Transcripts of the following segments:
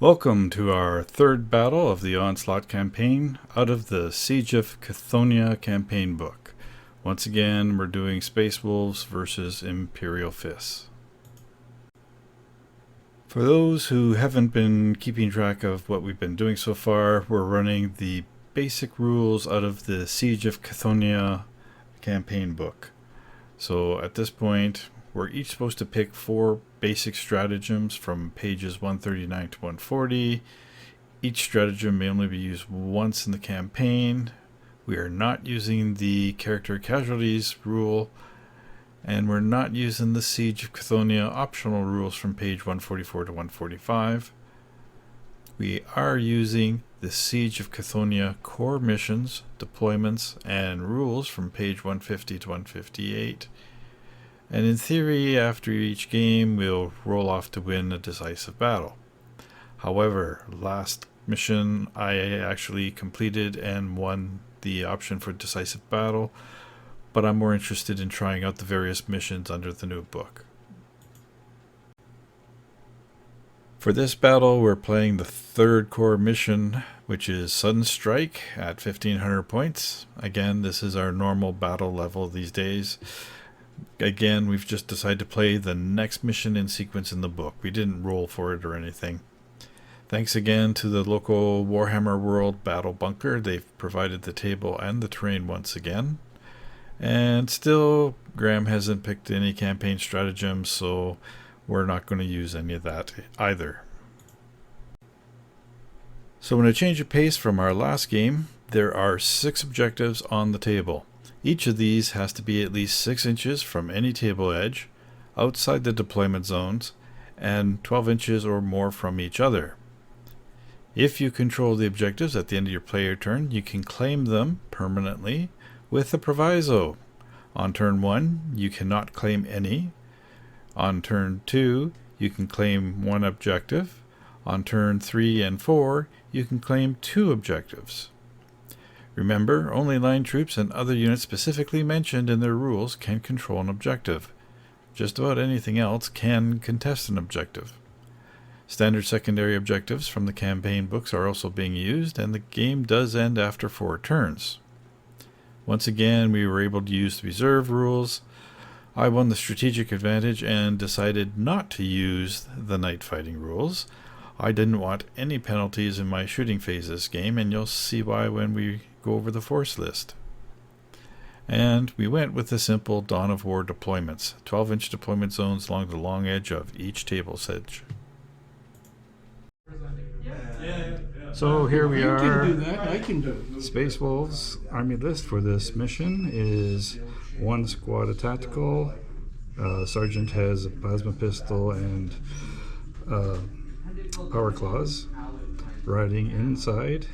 Welcome to our third battle of the Onslaught Campaign out of the Siege of Cthonia campaign book. Once again, we're doing Space Wolves versus Imperial Fists. For those who haven't been keeping track of what we've been doing so far, we're running the basic rules out of the Siege of Cthonia campaign book. So at this point, we're each supposed to pick 4 basic stratagems from pages 139 to 140. Each stratagem may only be used once in the campaign. We are not using the character casualties rule, and we're not using the Siege of Cthonia optional rules from page 144 to 145. We are using the Siege of Cthonia core missions, deployments, and rules from page 150 to 158. And in theory, after each game, we'll roll off to win a decisive battle. However, last mission I actually completed and won the option for decisive battle, but I'm more interested in trying out the various missions under the new book. For this battle, we're playing the third core mission, which is Sudden Strike at 1500 points. Again, this is our normal battle level these days. Again, we've just decided to play the next mission in sequence in the book. We didn't roll for it or anything. Thanks again to the local Warhammer World Battle Bunker. They've provided the table and the terrain once again. And still, Graham hasn't picked any campaign stratagems, so we're not going to use any of that either. So in a change of pace from our last game, there are 6 objectives on the table. Each of these has to be at least 6 inches from any table edge, outside the deployment zones, and 12 inches or more from each other. If you control the objectives at the end of your player turn, you can claim them permanently with a proviso. On turn 1, you cannot claim any. On turn 2, you can claim 1 objective. On turn 3 and 4, you can claim 2 objectives. Remember, only line troops and other units specifically mentioned in their rules can control an objective. Just about anything else can contest an objective. Standard secondary objectives from the campaign books are also being used, and the game does end after 4 turns. Once again, we were able to use the reserve rules. I won the strategic advantage and decided not to use the night fighting rules. I didn't want any penalties in my shooting phase this game, and you'll see why when we go over the force list. And we went with the simple Dawn of War deployments, 12-inch deployment zones along the long edge of each table's edge. So here we are. You can do that. I can do it. Space Wolves army list for this mission is 1 squad of tactical. Sergeant has a plasma pistol and power claws. Riding inside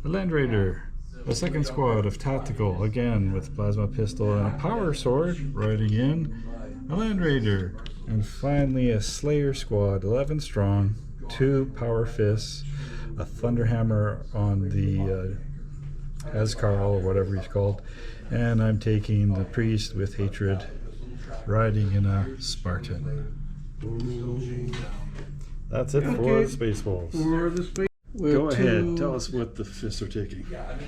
a Land Raider. A 2nd squad of tactical, again with plasma pistol and a power sword. Riding in a Land Raider. And finally a Slayer squad, 11 strong, 2 power fists, a Thunderhammer on the Askarl or whatever he's called, and I'm taking the Priest with Hatred, riding in a Spartan. That's it for Space Wolves. Go ahead, tell us what the fists are taking.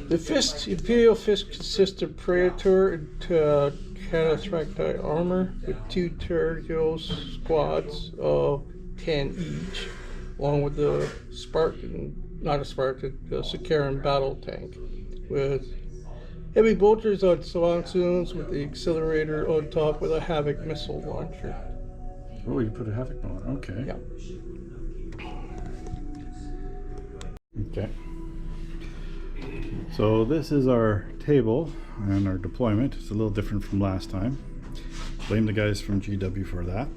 The Imperial Fist consists of Praetor and Cataphracti armor with 2 Tergio squads of 10 each, along with the Sicaran battle tank, with heavy bolters on Swansoons with the accelerator on top with a Havoc missile launcher. Oh, you put a Havoc on, okay. Yeah. Okay. So this is our table and our deployment. It's a little different from last time. Blame the guys from GW for that.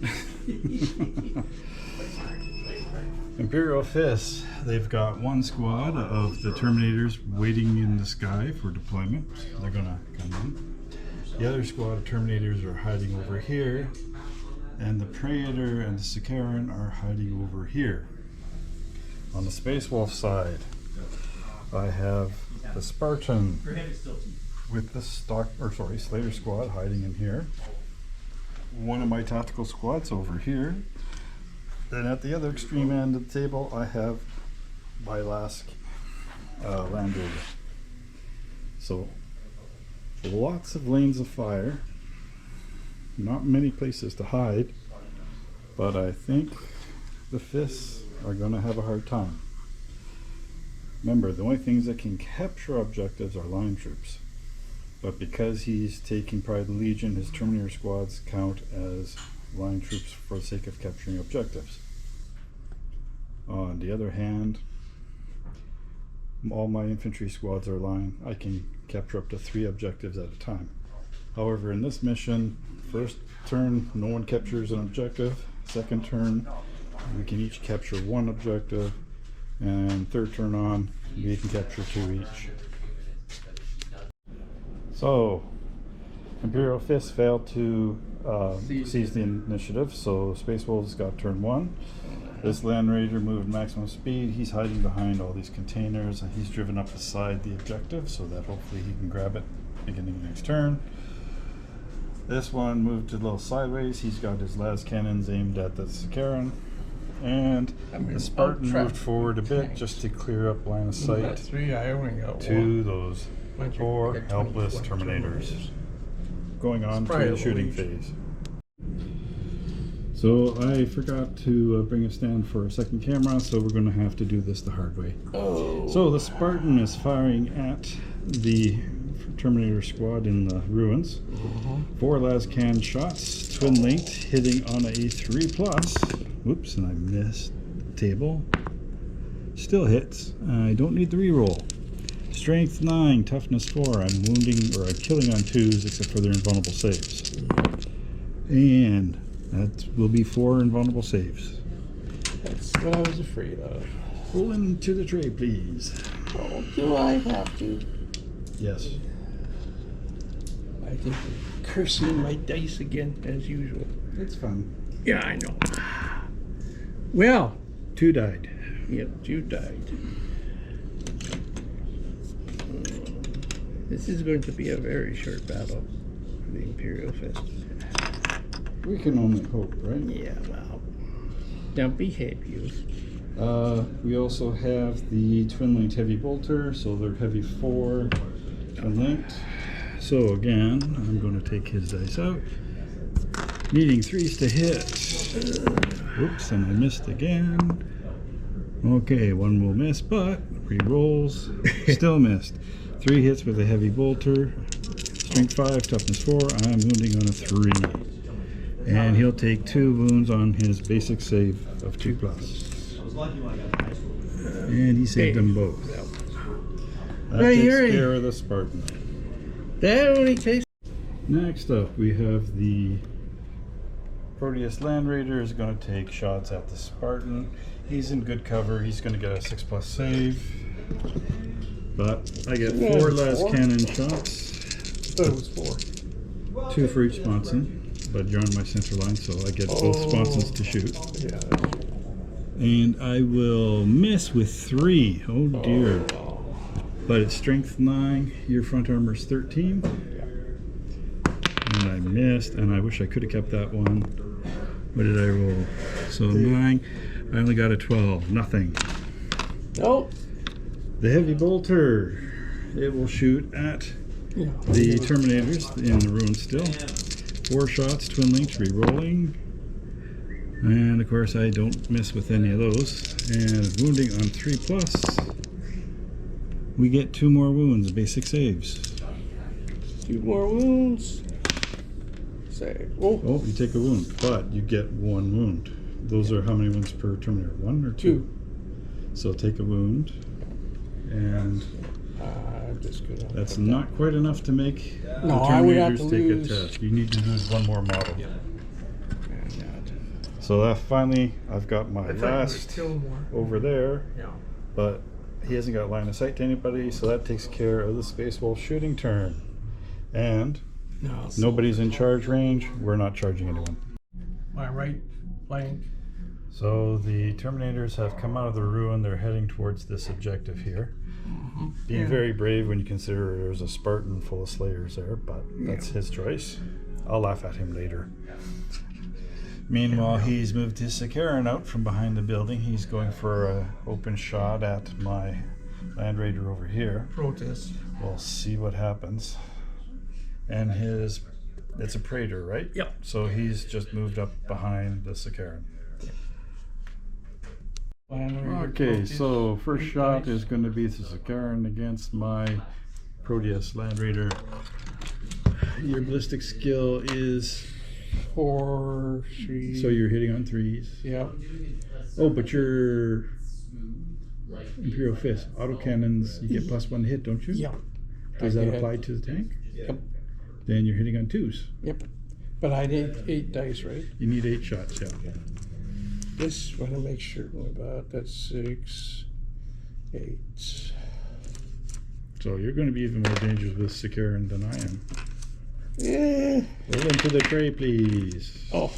Imperial Fists, they've got 1 squad of the Terminators waiting in the sky for deployment. They're gonna come in. The other squad of Terminators are hiding over here, and the Praetor and the Sicaran are hiding over here. On the Space Wolf side, I have the Spartan with the Slayer squad hiding in here. One of my tactical squads over here. Then at the other extreme end of the table, I have my last Land Rover. So lots of lanes of fire, not many places to hide, but I think the fists are going to have a hard time. Remember, the only things that can capture objectives are line troops, but because he's taking Pride of the Legion, his Terminator squads count as line troops for the sake of capturing objectives. On the other hand, all my infantry squads are line. I can capture up to 3 objectives at a time. However, in this mission, first turn no one captures an objective, second turn we can each capture 1 objective, and third turn on we can capture 2 each. So Imperial Fist failed to seize the initiative, so Space Wolves got turn 1. This Land Raider moved maximum speed. He's hiding behind all these containers, and he's driven up beside the objective so that hopefully he can grab it beginning next turn. This one moved a little sideways. He's got his las cannons aimed at the Sakaran. And the Spartan moved forward a bit just to clear up line of sight to those 4 helpless Terminators. Going on to the shooting phase. So I forgot to bring a stand for a second camera, so we're going to have to do this the hard way. Oh. So the Spartan is firing at the Terminator squad in the ruins. 4 las can shots, twin linked, hitting on a 3+. Whoops, and I missed the table. Still hits. I don't need the reroll. Strength 9, toughness 4. I'm wounding, or I'm killing on 2s except for their invulnerable saves. And that will be 4 invulnerable saves. That's what I was afraid of. Pull into the tray, please. Oh, do I have to? Yes. I think I'm cursing my dice again, as usual. It's fun. Yeah, I know. Well. 2 died. Yep, 2 died. This is going to be a very short battle for the Imperial Fist. We can only hope, right? Yeah, well. Don't be happy. We also have the twin linked heavy bolter, so they're heavy 4 twin linked. So again, I'm going to take his dice out. Needing 3s to hit. Whoops, and I missed again. Okay, 1 will miss, but re-rolls, still missed. 3 hits with a heavy bolter. Strength 5, toughness 4. I'm wounding on a 3. And he'll take 2 wounds on his basic save of 2+. And he saved them both. That takes care of the Spartan. That only takes. Next up, we have the Proteus Land Raider is going to take shots at the Spartan. He's in good cover. He's going to get a 6+ save. But I get 4 las cannon shots. That was 4. 2 for each sponson. But you're on my center line, so I get both sponsons to shoot. Yeah. And I will miss with 3. Oh dear. But it's strength 9. Your front armor is 13. And I missed, and I wish I could have kept that one. What did I roll? So 9. I only got a 12. Nothing. Nope. The heavy bolter. It will shoot at the Terminators in the ruins still. 4 shots, twin links, re-rolling. And of course I don't miss with any of those. And wounding on 3+. We get 2 more wounds, basic saves. 2 more wounds. Save. Oh, you take a wound, but you get 1 wound. Those are how many wounds per Terminator? 1 or 2? So take a wound. And I'm just gonna. That's not quite enough to make the I would have Terminators to take lose. a test. You need to lose 1 more model. Yeah. So that finally, I've got my last over there, but he hasn't got line of sight to anybody, so that takes care of the Space Wolf shooting turn. And nobody's in charge range. We're not charging anyone. My right flank. So the Terminators have come out of the ruin. They're heading towards this objective here. Being very brave when you consider there's a Spartan full of Slayers there, but that's his choice. I'll laugh at him later. Meanwhile, he's moved his Sakaran out from behind the building. He's going for an open shot at my Land Raider over here. Protest. We'll see what happens. And it's a Praetor, right? Yep. So he's just moved up behind the Sakaran. Okay, so first shot is going to be the Sakaran against my Proteus Land Raider. Your ballistic skill is 4, 3. so you're hitting on 3s. Yep. Oh, but your Imperial Fist autocannons, you get +1 hit, don't you? Yep. Does that apply to the tank? Yep. Then you're hitting on 2s. Yep. But I need 8 dice, right? You need 8 shots, yeah. This want to make sure about that's 6, 8. So you're going to be even more dangerous with Sakaran than I am. Yeah. Roll into the tray, please. Oh.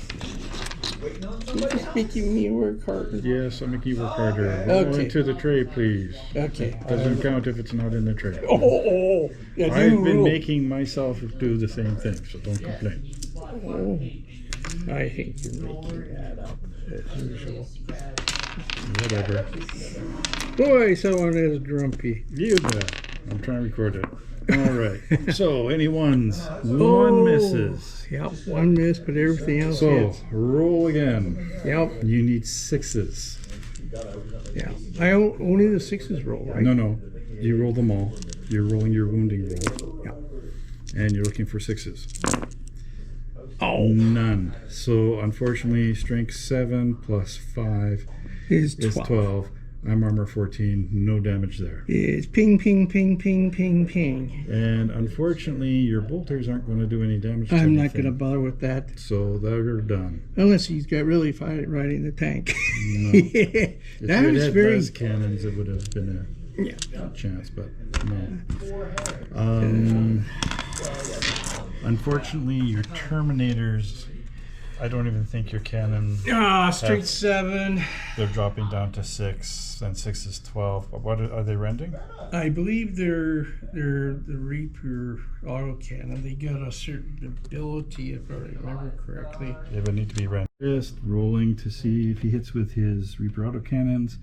You're just making me work harder. Yes, I'm making you work harder. Roll into the tray, please. Okay. Doesn't count if it's not in the tray. Oh. Yeah, I've been making myself do the same thing, so don't complain. Oh. I think you're making that up as usual. Whatever. Boy, someone is grumpy. You bet. I'm trying to record it. All right. So, any ones? One misses. Yep, 1 miss, but everything else So, hits. roll again. Yep. You need 6s. Yeah. Only the 6s roll, right? No. You roll them all. You're rolling your wounding roll. Yeah. And you're looking for 6s. Oh. None. So, unfortunately, strength 7 plus 5 Is is 12. 12. I'm armor 14. No damage there. Is ping, ping, ping, ping, ping, ping. And unfortunately, your bolters aren't going to do any damage to I'm anything. not going to bother with that. So they're done. Unless he's got really riding the tank. No. That If you was had very. those cannons, it would have been a chance, but no. Unfortunately, your Terminators, I don't even think your cannon. Straight 7. They're dropping down to 6, and 6 is 12. But what are they rending? I believe they're the Reaper autocannon. They got a certain ability, if I remember correctly. They would need to be rendered. Just rolling to see if he hits with his Reaper autocannons.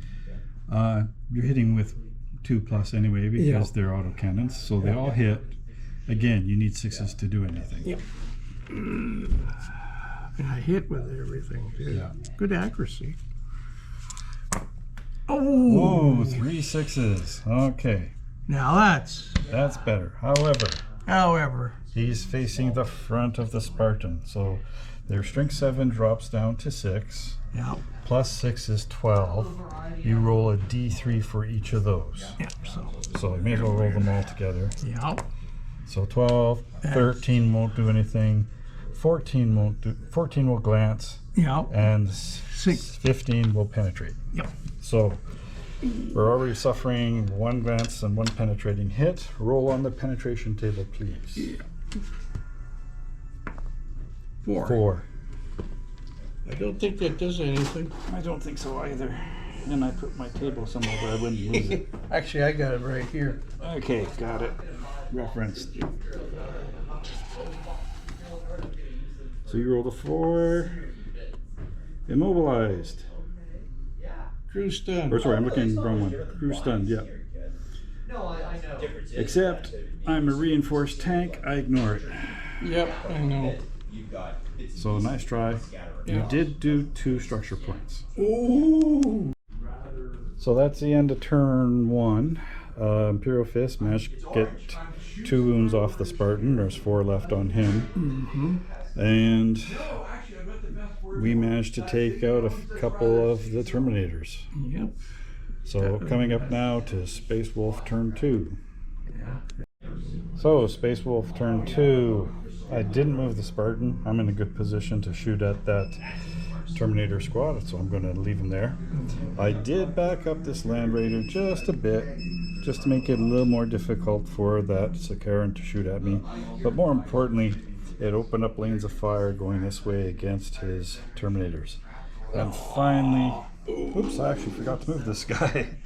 You're hitting with 2+ anyway because they're autocannons, so they all hit. Again, you need 6s to do anything. Yep. And I hit with everything, too. Yeah. Good accuracy. Oh, 3 6s. Okay. Now That's better. However, he's facing the front of the Spartan, so their strength 7 drops down to 6. Yeah. Plus 6 is 12. You roll a d3 for each of those. Yeah. So you may as well roll them all together. Yeah. So 12, 13 won't do anything. 14 won't do. 14 will glance. Yeah. And 15 will penetrate. Yep. So we're already suffering 1 glance and 1 penetrating hit. Roll on the penetration table, please. Yeah. 4. 4. I don't think that does anything. I don't think so either. And I put my table somewhere where I wouldn't lose it. Actually, I got it right here. Okay, got it. Referenced. So you rolled a 4. Immobilized. Crew stun. Or sorry, I'm looking wrong one. Crew stunned, yeah. Except I'm a reinforced tank, I ignore it. Yep, I know. So nice try. You did do 2 structure points. Ooh. So that's the end of turn 1. Imperial Fist managed to get 2 wounds off the Spartan. There's 4 left on him. And we managed to take out a couple of the Terminators. Yep. So coming up now to Space Wolf turn 2. So Space Wolf turn 2. I didn't move the Spartan. I'm in a good position to shoot at that Terminator squad, so I'm going to leave him there. I did back up this Land Raider just a bit, just to make it a little more difficult for that Sakaran to shoot at me. But more importantly, it opened up lanes of fire going this way against his Terminators. And finally, oops, I actually forgot to move this guy.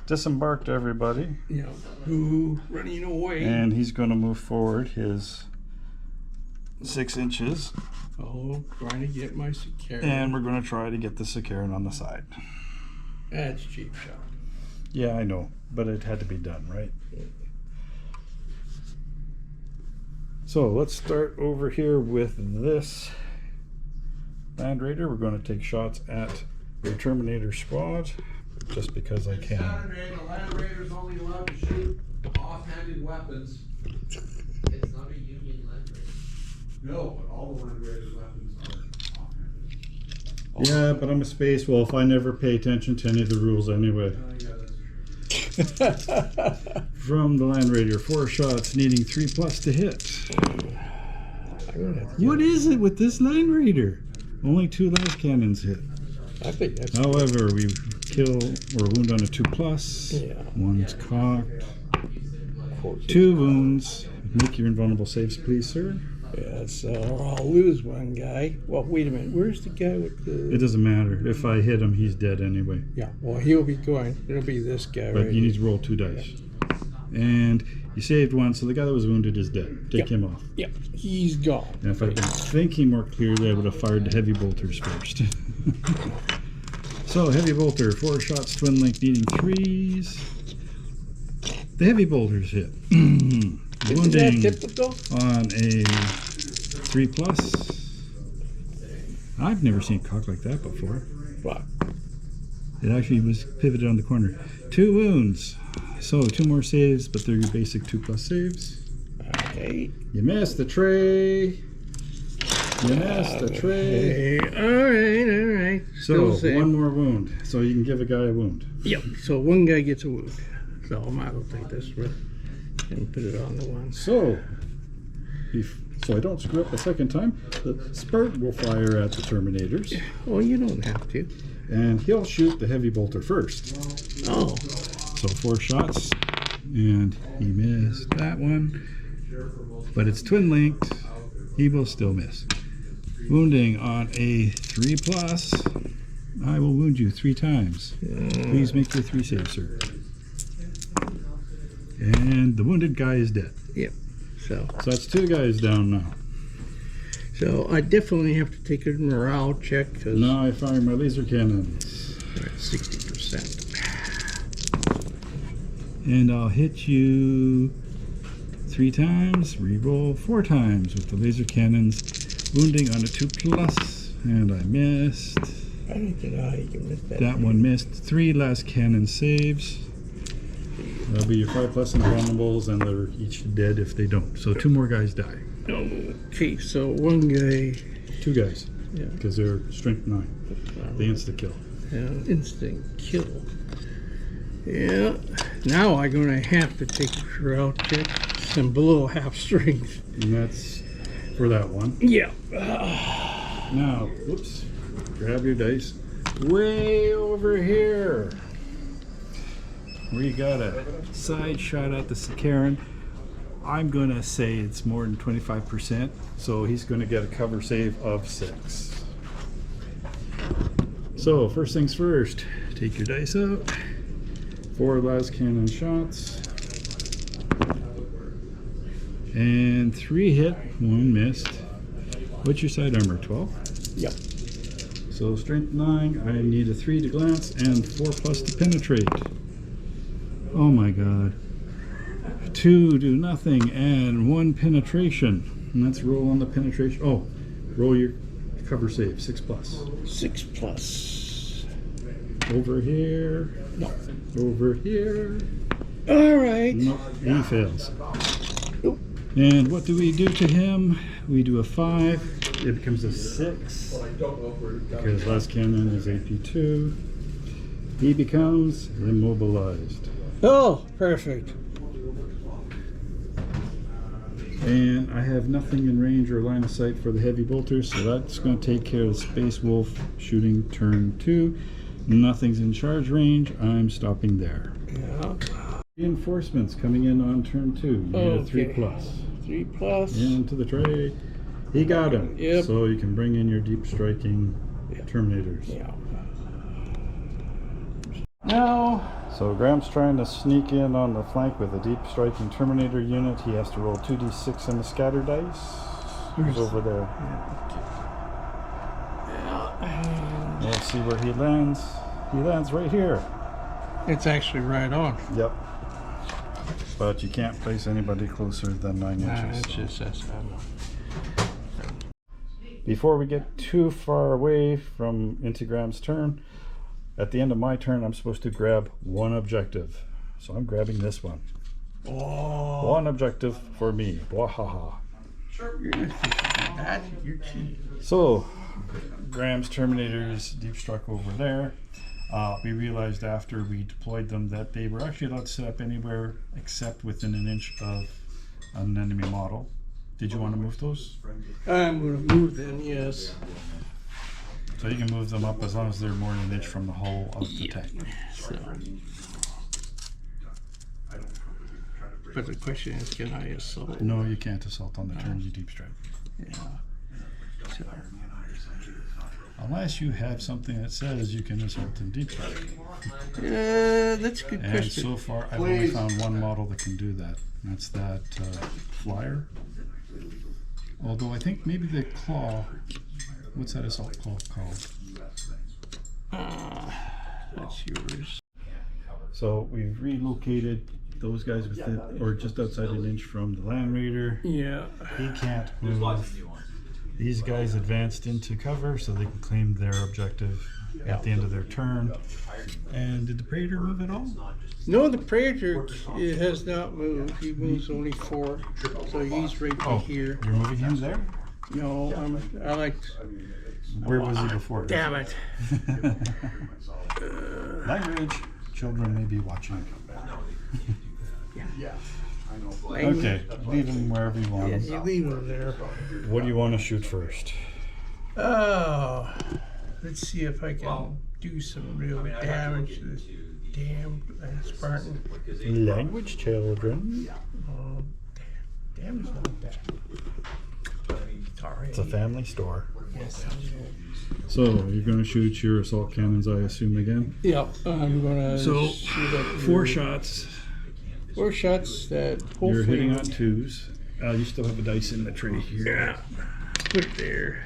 Disembarked everybody. Yeah. Ooh, running away. And he's going to move forward his 6 inches. Oh, trying to get my Sicaran. And we're going to try to get the Sicaran on the side. That's cheap shot. Yeah, I know, but it had to be done, right? So let's start over here with this Land Raider. We're going to take shots at your Terminator squad, just because I can. Saturday, the Land Raiders only allowed to shoot off-handed weapons. It's not a Union Land Raider. No, but all the Land Raiders' weapons are off-handed. Yeah, but I'm a space wolf. I never pay attention to any of the rules anyway. Yeah, that's true. From the Land Raider, 4 shots, needing 3+ to hit. What is it with this Land Raider? Only 2 las cannons hit. I think that's However, we kill or wound on a 2+. Yeah. One's cocked. 2 wounds. Make your invulnerable saves, please, sir. Yeah, so I'll lose one guy. Well, wait a minute. Where's the guy with the... It doesn't matter. If I hit him, he's dead anyway. Yeah, well, he'll be going. It'll be this guy But right you here. need to roll 2 dice. And you saved 1, so the guy that was wounded is dead. Take him off. Yep, he's gone. And if I'd been thinking more clearly, I would have fired the heavy bolters first. So, heavy bolter, 4 shots, twin link, needing 3s. The heavy bolters hit. Isn't that Wounding typical? on a 3+. I've never seen a cock like that before. What? It actually was pivoted on the corner. 2 wounds. So 2 more saves, but they're your basic 2+ saves. Okay. You missed the tray. You missed the tray. All right. So Still same. 1 more wound. So you can give a guy a wound. Yep, so one guy gets a wound. So I might as well take this one and put it on the one. So, so I don't screw up a second time, the Spartan will fire at the Terminators. Well, you don't have to. And he'll shoot the heavy bolter first. Oh. So 4 shots. And he missed that one. But it's twin linked. He will still miss. Wounding on a 3+. I will wound you 3 times. Please make your 3 saves, sir. And the wounded guy is dead. Yep. So that's 2 guys down now. So I definitely have to take a morale check because Now I fire my laser cannons. we're at 60%. And I'll hit you 3 times, reroll 4 times with the laser cannons. Wounding on a 2+, and I missed. I don't even know how you can miss that. That one missed. 3 last cannon saves. That'll be your 5+ invulnerables, and they're each dead if they don't. So 2 more guys die. Okay, so one guy, 2 guys, yeah, because they're strength 9. The insta kill. instant kill. Yeah. Now I'm gonna have to take a morale check and below half strength. And that's for that one. Yeah. Now, whoops, grab your dice. Way over here. We got a side shot at the Sicaran. I'm going to say it's more than 25%, so he's going to get a cover save of 6. So, first things first, take your dice out. 4 las cannon shots. And 3 hit, 1 missed. What's your side armor, 12? Yep. So strength 9, I need a 3 to glance and 4+ to penetrate. Oh my god. 2 do nothing and 1 penetration. And let's roll on the penetration. Oh, roll your cover save, 6+. 6+. Over here. No. Over here. All right. Nope, he fails. Nope. And what do we do to him? We do a 5. It becomes a 6. Because last cannon is AP2. He becomes immobilized. Oh, perfect. And I have nothing in range or line of sight for the heavy bolters, so that's going to take care of the Space Wolf shooting turn 2. Nothing's in charge range. I'm stopping there. Yeah. Reinforcements coming in on turn 2. You need a 3+. 3+. Into the tray. He got him. Yep. So you can bring in your deep striking Terminators. Yeah. Now, so Graham's trying to sneak in on the flank with a deep striking Terminator unit. He has to roll 2d6 in the scatter dice. He's over there. Yeah. We'll see where he lands. He lands right here. It's actually right on. Yep. But you can't place anybody closer than 9 inches. It's just that's Before we get too far away from into Graham's turn, at the end of my turn, I'm supposed to grab one objective. So I'm grabbing this one. Oh. One objective for me. Wahaha. You're cheating. So, Graham's Terminators deep struck over there. We realized after we deployed them that they were actually allowed to set up anywhere except within an inch of an enemy model. Did you want to move those? I'm going to move them, yes. So you can move them up as long as they're more than an inch from the hull of the tank. So. But the question is, can I assault? No, you can't assault on the turn you deep strike. Yeah. So. Unless you have something that says you can assault in deep strike. That's a good And question. so far, I've only found one model that can do that. That's that flyer. Although I think maybe the claw. What's that assault claw called? That's yours. So we've relocated those guys within, or just outside an inch from the Land Raider. Yeah. He can't move. These guys advanced into cover so they can claim their objective at the end of their turn. And did the Praetor move at all? No, the Praetor has not moved. He moves only 4. So he's right here. You're moving him there? No, I like. Where was he before? Damn it. Language. Children may be watching. Language. Okay, leave him wherever you want Yeah, him. you leave him there. What do you want to shoot first? Oh, let's see if I can do some real damage to this damn Spartan. Language, children. Oh, damn is not bad. Sorry. It's a family store. Yes. So you're going to shoot your assault cannons, I assume, again. Yep, I'm gonna So shoot at 4 your- shots. 4 shots that hopefully You're hitting on 2s. You still have a dice in the tray here. Yeah. Put it there.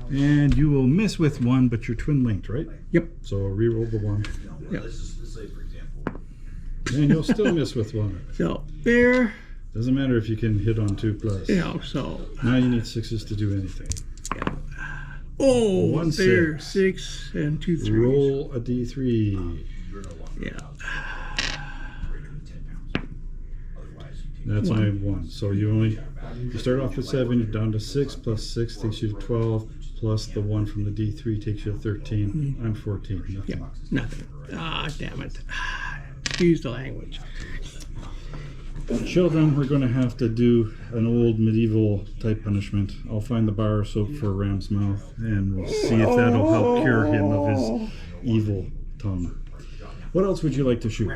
And you will miss with 1, but you're twin linked, right? Yep. So re-roll the 1. Yep. And you'll still miss with 1. So there. Doesn't matter if you can hit on 2+. Yeah. So. Now you need 6s to do anything. Oh, 1 there. 6. 6 and 2 3s. Roll a d3. Yeah. That's my 1. So you start off with 7, you're down to 6, plus 6 takes you to 12, plus the 1 from the D3 takes you to 13. I'm 14. Nothing. Yep. Nothing. Ah, damn it. Excuse the language. Children, we're going to have to do an old medieval type punishment. I'll find the bar of soap for Ram's mouth, and we'll see if that'll help cure him of his evil tongue. What else would you like to shoot?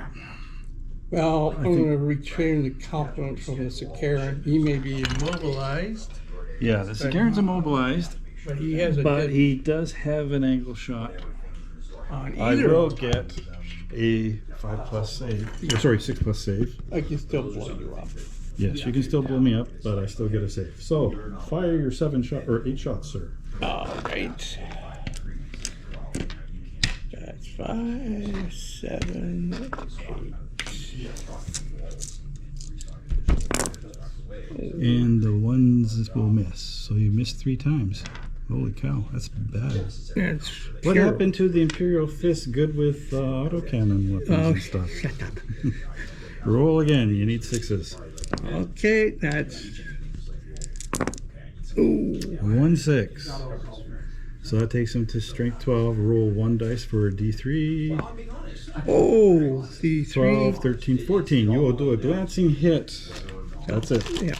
Well, I'm going to return the compliment from the Sakaran. He may be immobilized, Yeah, the Sakaran's immobilized, but he has a but good he does have an angle shot. on I either. will get a 5+ save. Or, sorry, 6+ save. I can still blow you up. Yes, you can still blow me up, but I still get a save. So, fire your 7 shot or 8 shots, sir. All right. That's 5, 7, 8. And the ones will miss. So you missed 3 times. Holy cow, that's bad. That's What pure. happened to the Imperial Fist good with autocannon weapons Oh, and stuff? shut up. Roll again, you need 6s. Okay, that's. Ooh. 1 6. So that takes him to strength 12. Roll 1 dice for a d3. Oh, the 12, 3. 13, 14. You will do a glancing hit. That's it. Yeah.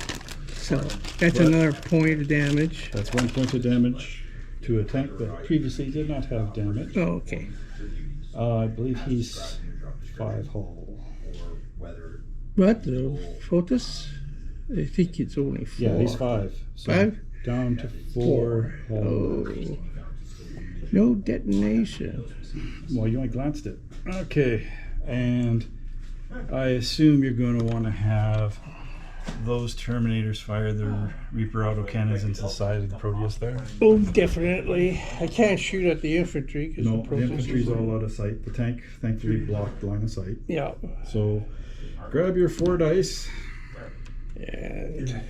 So that's another point of damage. That's 1 point of damage to a tank that previously did not have damage. Oh, okay. I believe he's 5 hull. What? The Photos? I think it's only 4. Yeah, he's 5. So 5? down to 4 hull. Oh. No detonation. Well, you only glanced it. Okay, and I assume you're going to want to have those Terminators fire their Reaper autocannons into the side of the Proteus there? Oh, definitely. I can't shoot at the infantry because No, the the Proteus infantry's is- all out of sight. The tank thankfully blocked line of sight. Yeah. So grab your 4 dice. And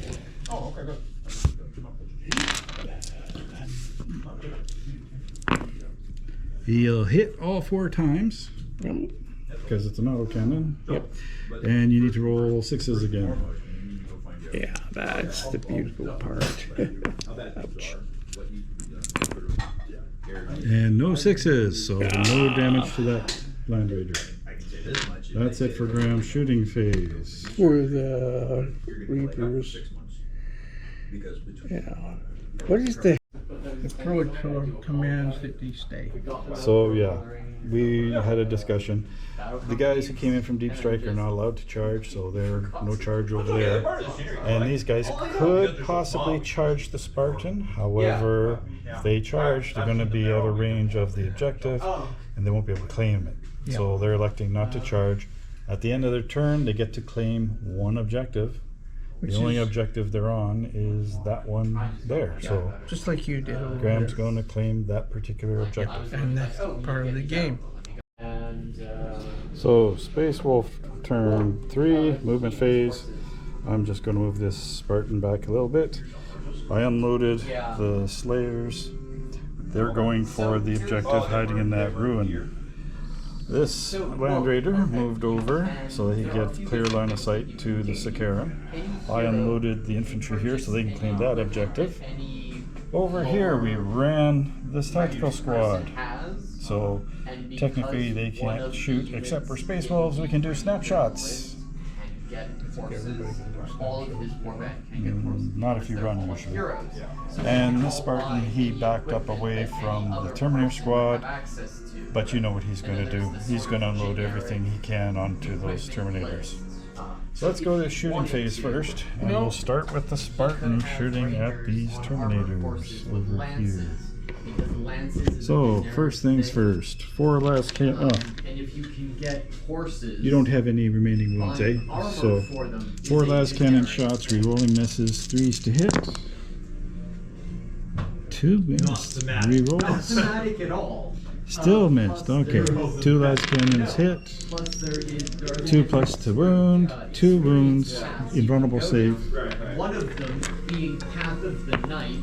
He'll hit all 4 times um, because it's an autocannon. Yep. And you need to roll 6s again. yeah, that's the beautiful part. Ouch. And no 6s, so no damage to that Land Raider. That's it for Graham's shooting phase. For the Reapers. Yeah. What is the pro commands that they stay? So yeah, we had a discussion. The guys who came in from Deep Strike are not allowed to charge, so they're no charge over there. And these guys could possibly charge the Spartan. However, if they charge, they're going to be out of range of the objective, and they won't be able to claim it. So they're electing not to charge. At the end of their turn, they get to claim 1 objective. The only objective they're on is that one there. So Just like you did over Graham's there. going to claim that particular objective. And that's part of the game. So Space Wolf turn 3, movement phase. I'm just going to move this Spartan back a little bit. I unloaded the Slayers. They're going for the objective hiding in that ruin. This Land Raider moved over so that he gets clear line of sight to the Sakara. I unloaded the infantry here so they can claim that objective. Over here we ran this tactical squad. So technically they can't shoot except for Space Wolves. We can do snapshots. Not if you run usually. And this Spartan, he backed up away from the Terminator squad, but you know what he's going to do. He's going to unload everything he can onto those Terminators. So let's go to the shooting phase first, and we'll start with the Spartan shooting at these Terminators over here. So first things first, 4 last can. Oh, And if you can get horses, you don't have any remaining wounds, eh? So 4 last cannon shots, rerolling misses, 3s to hit. 2 missed, rerolls. thematic at all. Still missed. Okay, 2 last cannons hit. Plus there is 2 plus to wound. 2 wounds. Invulnerable save. one of them being Path of the Night.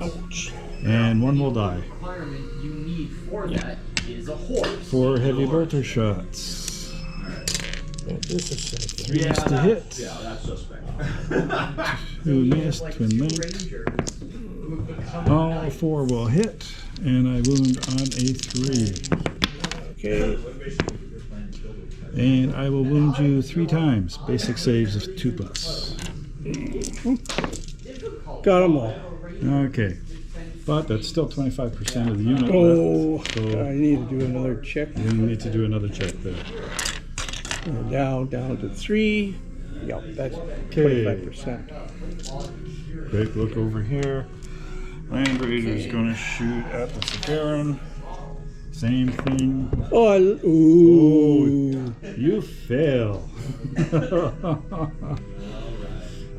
And 1 will die. Requirement you need for that is a horse. 4 heavy bolter shots. This is sick. 3 to hit. Yeah, that's suspect. 2 missed. Twin knight. All 4 will hit. And I wound on a 3. Okay. And I will wound you 3 times. Basic saves of 2 plus. Got them all. Okay. But that's still 25% of the unit Oh, left. So I need to do another check. we need to do another check there. Down to 3. Yep, that's Okay. 25%. Great look over here. Land Raider's going to shoot at the Sakaran. Same thing. Oh, ooh. You fail.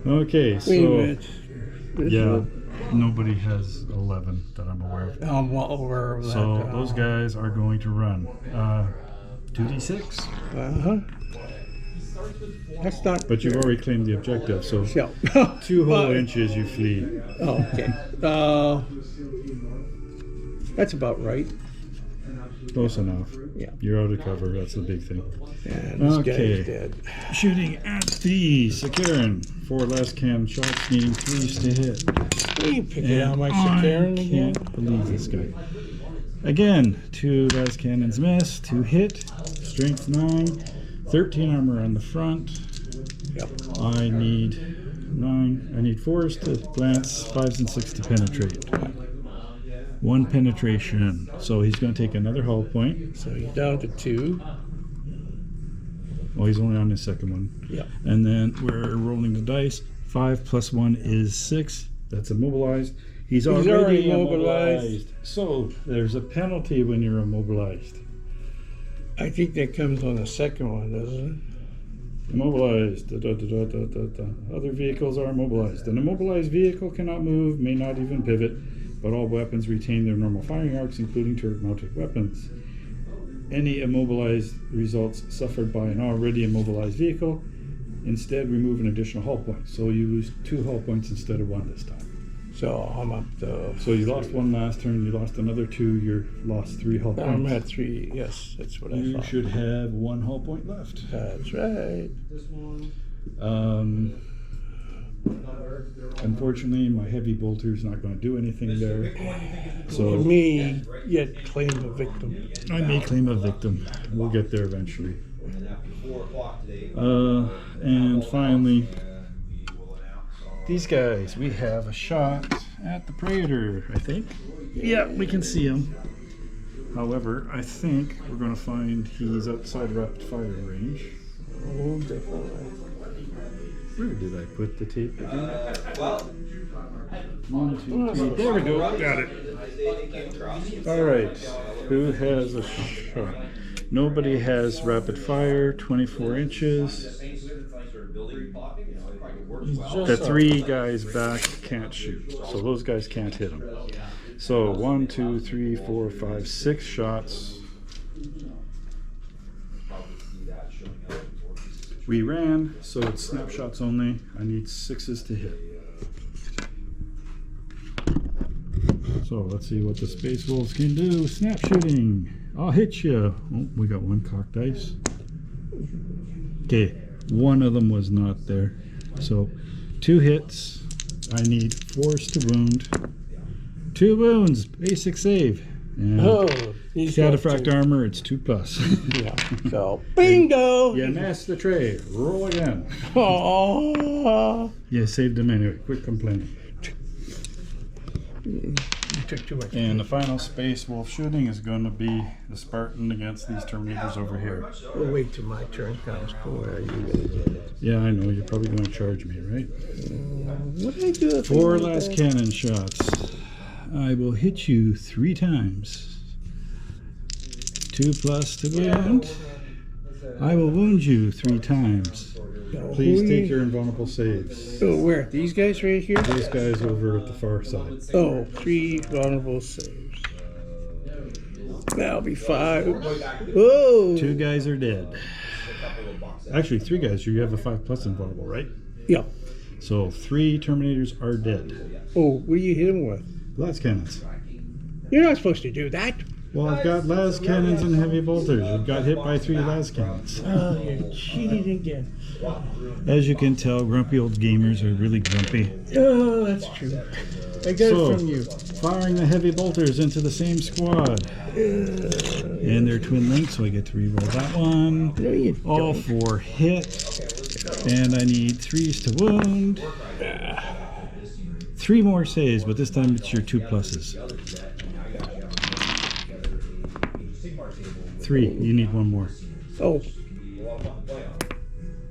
Okay, Wait a so minute. This yeah, is- nobody has 11 that I'm aware of. I'm well aware of that. So those guys are going to run 2d6. Uh-huh. That's not. But you've already claimed the objective, so Yeah. 2 whole But- inches you flee. Oh, okay. That's about right. Close enough. Yeah. You're out of cover. That's the big thing. And this Okay. guy's dead. Shooting at the Sakaran. 4 last cam shots, needing 3s to hit. You pick it out And my I Sakaran again. can't believe this guy. Again, 2 last cannons miss, 2 hit, strength 9, 13 armor on the front. Yep. I need 9. I need 4s to glance, 5s and 6 to penetrate. 1 penetration. So he's going to take another hull point. So he's down to 2. Well, he's only on his second one. Yep. And then we're rolling the dice. 5 plus 1 is 6. That's immobilized. He's already immobilized. So there's a penalty when you're immobilized. I think that comes on the second one, doesn't Immobilized. Da, da, da, da, da, da, da. Other vehicles are immobilized. An immobilized vehicle cannot move, may not even pivot, but all weapons retain their normal firing arcs, including turret-mounted weapons. Any immobilized results suffered by an already immobilized vehicle. Instead, remove an additional hull point. So you lose 2 hull points instead of 1 this time. So I'm up to. So you lost 1 last turn, you lost another 2, you lost 3 hull points. I'm at 3. Yes, that's what I You thought. should have 1 hull point left. That's right. Unfortunately, my heavy bolter is not going to do anything there. You So may yet claim a victim. I may claim a victim. We'll get there eventually. And finally, these guys. We have a shot at the Praetor, I think. Yeah, we can see him. However, I think we're going to find he's outside rapid fire range. Oh, definitely. Where did I put the tape again? 1, 2, 3. There we go. Got it. All right. Who has a shot? Nobody has rapid fire. 24 inches. The 3 guys back can't shoot, so those guys can't hit him. So 1, 2, 3, 4, 5, 6 shots. We ran, so it's snapshots only. I need 6s to hit. So let's see what the Space Wolves can do. Snap shooting. I'll hit you. Oh, we got 1 cocked dice. Okay, 1 of them was not there. So 2 hits. I need 4s to wound. 2 wounds. Basic save. And he's got cataphract to. armor. It's 2+. Yeah. So bingo. You messed the tray. Roll again. Oh. Yeah, saved him anyway. Quit complaining. You took too much. And the final Space Wolf shooting is going to be the Spartan against these Terminators over here. We'll wait till my turn comes. Go ahead. You gotta get it. Yeah, I know. You're probably going to charge me, right? What did I do? 4 last cannon shots. I will hit you 3 times. 2+ to wound. I will wound you 3 times. Please take your invulnerable saves. Oh, where? These guys right here? These guys over at the far side. Oh, 3 vulnerable saves. That'll be 5. Whoa! 2 guys are dead. Actually, 3 guys. You have a 5+ invulnerable, right? Yeah. So 3 Terminators are dead. Oh, what do you hit him with? Las cannons. You're not supposed to do that. Well, I've got las cannons and heavy bolters. I've got hit by 3 las cannons. Oh, you're cheating again. As you can tell, grumpy old gamers are really grumpy. Oh, that's true. I got it from you. Firing the heavy bolters into the same squad. And they're twin links, so I get to reroll that one. No, you All don't. 4 hit. And I need 3s to wound. 3 more saves, but this time it's your 2+. 3. You need 1 more. Oh.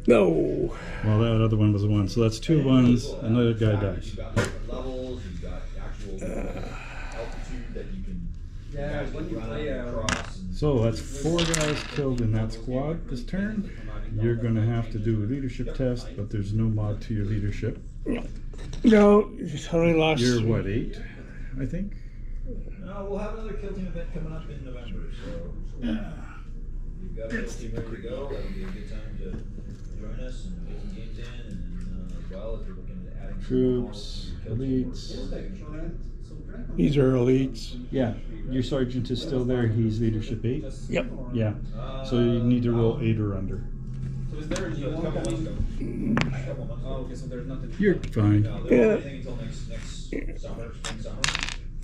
No. Well, that other one was a 1. So that's 2 1s. Another guy dies. So that's 4 guys killed in that squad this turn. You're going to have to do a leadership test, but there's no mod to your leadership. No, it's only lost. You're what, 8, I think? We'll have another kill team event coming up in November, so you've got a team ready to go. That'll be a good time to join us and get some games in, and then as well, if you're looking at adding Troops, elites. These are elites. Yeah, your sergeant is still there. He's leadership 8. Yep. Yeah, so you need to roll 8 or under. So is there a couple months ago? Oh, okay, so there's nothing. You're fine. Yeah. Until next summer, spring, summer.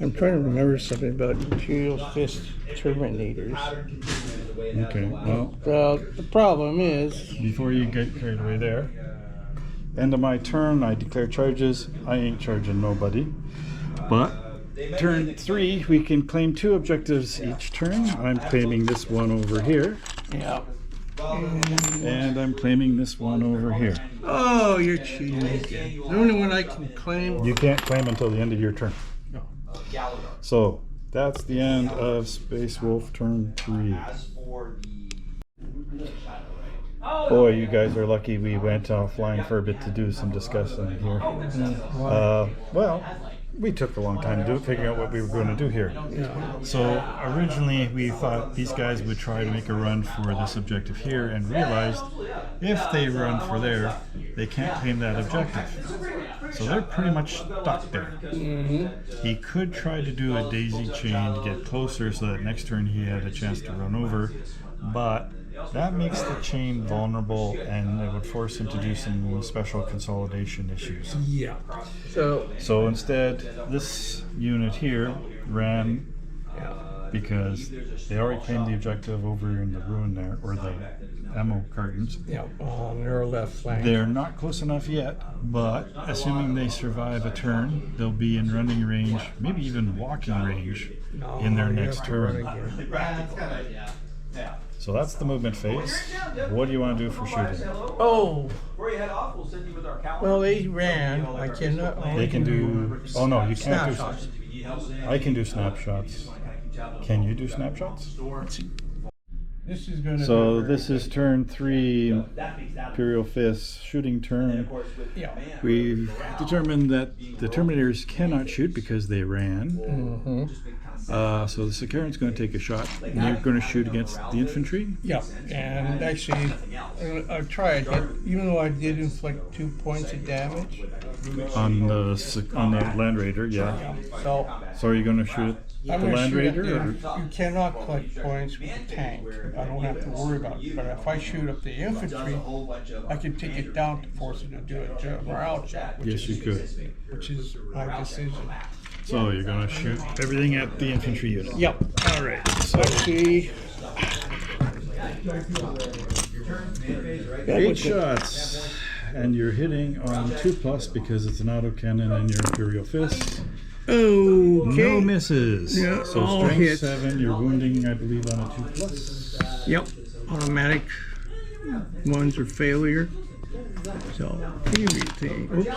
I'm trying to remember something about Imperial Fist Terminators. Okay, well, Well, the problem is, before you get carried away there, end of my turn, I declare charges. I ain't charging nobody. But turn 3, we can claim 2 objectives each turn. I'm claiming this one over here, yeah. and I'm claiming this one over here. Oh, you're cheating again. The only one I can claim. You can't claim until the end of your turn. So that's the end of Space Wolf turn 3. As for the Boy, you guys are lucky we went offline for a bit to do some discussing here. Well, we took a long time to do it, figuring out what we were going to do here. So originally we thought these guys would try to make a run for this objective here, and realized if they run for there, they can't claim that objective. So they're pretty much stuck there. He could try to do a daisy chain to get closer so that next turn he had a chance to run over, but that makes the chain vulnerable, and it would force him to do some special consolidation issues. Yeah. So instead, this unit here ran because they already claimed the objective over in the ruin there, or the ammo cartons. Yeah, on their left flank. They're not close enough yet, but assuming they survive a turn, they'll be in running range, maybe even walking range, in their next turn. So that's the movement phase. What do you want to do for shooting? Oh, Before you head off, we'll send you with our calendar. well, they ran. I cannot. They can do. Oh no, you can't do. Snapshots. I can do snapshots. Can you do snapshots? This is going to. So this is turn 3, Imperial Fist shooting turn. Yeah. We've determined that the Terminators cannot shoot because they ran. So the Sicarian's going to take a shot, and you're going to shoot against the infantry. Yeah, and actually, I tried, even though I did inflict 2 points of damage. On the Land Raider, yeah. So So are you going to shoot I'm the gonna Land shoot at Raider? Or? you cannot collect points with a tank. I don't have to worry about it. But if I shoot up the infantry, I can take it down to force it to do a morale check, Yes, you could. which is my decision. So you're going to shoot everything at the infantry unit. Yep. All right. So let's see. 8 shots, and you're hitting on 2+ because it's an autocannon and your Imperial Fist. Okay. No misses. Yeah, So all strength hits. 7, you're wounding, I believe, on a 2+. Yep. Automatic ones are failure. So everything. Oops.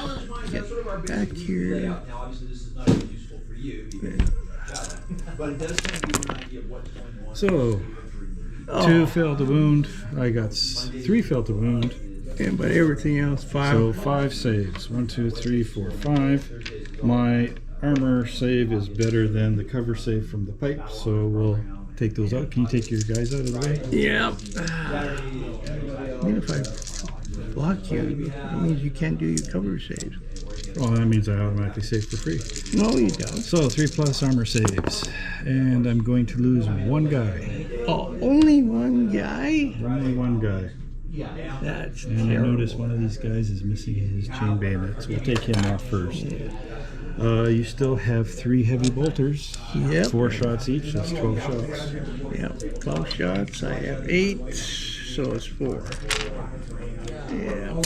Get back here. Now, obviously, this is not really useful for you, but it does kind of give you an idea of what's going on. So 2 failed to wound. I got 3 failed to wound. Yeah, but everything else 5. So 5 saves. 1, 2, 3, 4, 5. My armor save is better than the cover save from the pipe, so we'll take those out. Can you take your guys out of the way? Yep. Even if I block you, that means you can't do your cover saves. Well, that means I automatically save for free. No, you don't. So 3+ armor saves, and I'm going to lose 1 guy. Oh, only one guy? Only 1 guy. That's And I terrible. notice one of these guys is missing his chain bayonets. We'll take him off first. You still have 3 heavy bolters. Yep. 4 shots each. That's 12 shots. Yep. 12 shots. I have 8, so it's 4. Yeah.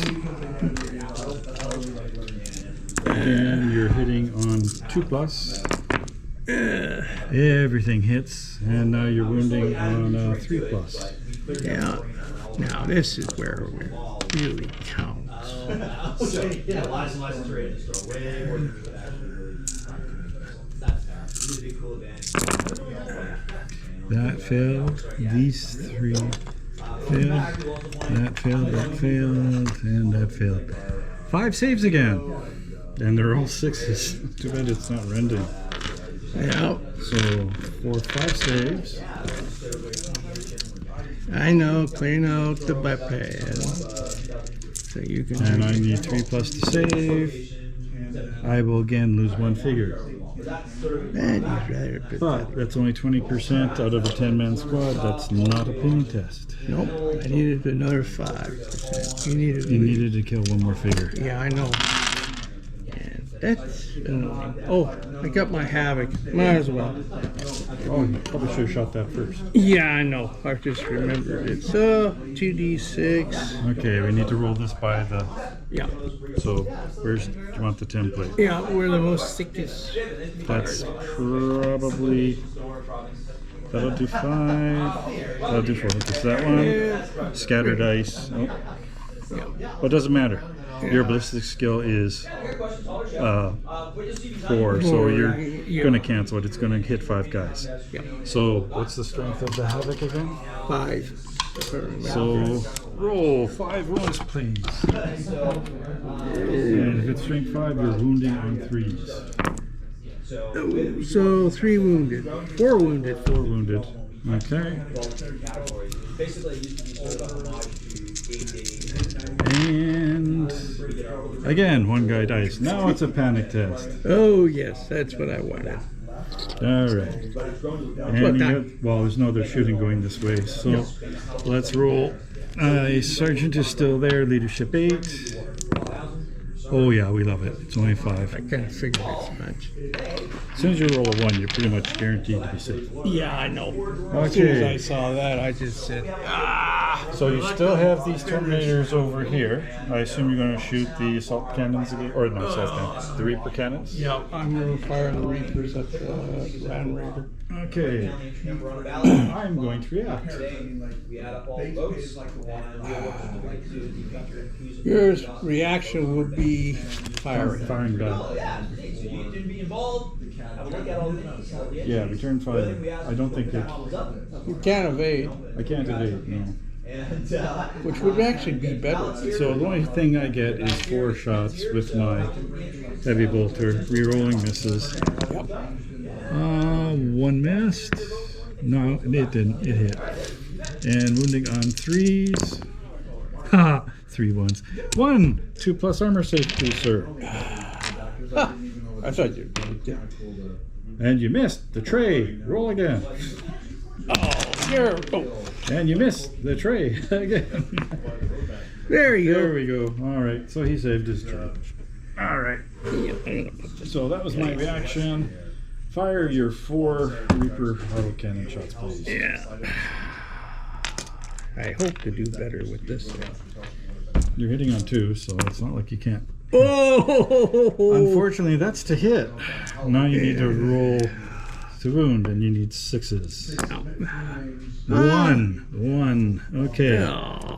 And you're hitting on 2+. Everything hits, and now you're wounding on 3+. Yeah. Now this is where it really counts. Yeah, license rate is still way more than we that's really big cool advantage. That failed. These 3 failed. That failed. That failed. And that failed. 5 saves again. And they're all 6s. Too bad it's not rending. Yeah. So, for 5 saves. I know. Clean out the butt pad. So you can. And I need 3+ to save. I will again lose 1 figure. That is rather good. But that's only 20% out of a 10-man squad. That's not a penny test. Nope. I needed another 5%. You You needed to kill 1 more figure. Yeah, I know. And that's annoying. Oh, I got my Havoc. Might as well. Oh, you probably should have shot that first. Yeah, I know. I just remembered it. So 2d6. Okay, we need to roll this by the. Yeah. So, do you want the template? Yeah, we're the most sickest. That's probably. That'll do 5. That'll do 4. Okay, so that one. Scatter dice. Oh. Well, it doesn't matter. Your ballistic skill is 4, so you're going to cancel it. It's going to hit 5 guys. Yeah. So, what's the strength of the Havoc again? 5. if I remember. So roll 5 wounds, please. And if it's strength 5, you're wounding on 3s. So 3 wounded. 4 wounded. 4 wounded. Okay. Basically, it used to be sort of a homage to 8 days. And again, one guy dies. Now it's a panic test. Oh yes, that's what I wanted. All right. And well, there's no other shooting going this way. So let's roll. Sergeant is still there. Leadership 8. Oh yeah, we love it. It's only 5. I kind of figured as much. As soon as you roll a 1, you're pretty much guaranteed to be safe. Yeah, I know. As soon as I Okay. saw that, I just said, ah. So you still have these Terminators over here. I assume you're going to shoot the assault cannons again, or not assault cannons, the Reaper cannons. Yeah, I'm going to fire the Reapers at the Land Raider. Okay. I'm going to react. We add up all the votes. Your reaction would be firing. Firing back. Yeah, so you didn't be involved. Have a look at all these. Yeah, return fire. I don't think it. You can't evade, I can't evade. No. And which would actually be better. So the only thing I get is 4 shots with my heavy bolter, rerolling misses. Yep. 1 missed. No, it didn't. It hit. And wounding on 3s. Ha! 3 ones. 1! 2 plus armor safety, sir. I thought you did. And you missed the tray. Roll again. Oh, here. Oh, And you missed the tray again. there you There go. we go. All right. So he saved his tray. All right. Yeah, I'm gonna put this. So that was my reaction. Fire your 4 Reaper auto cannon shots, please. Yeah. I hope to do better with this. You're hitting on 2, so it's not like you can't. Oh! Unfortunately, that's to hit. Now you need to roll to wound, and you need 6s. 1. Okay.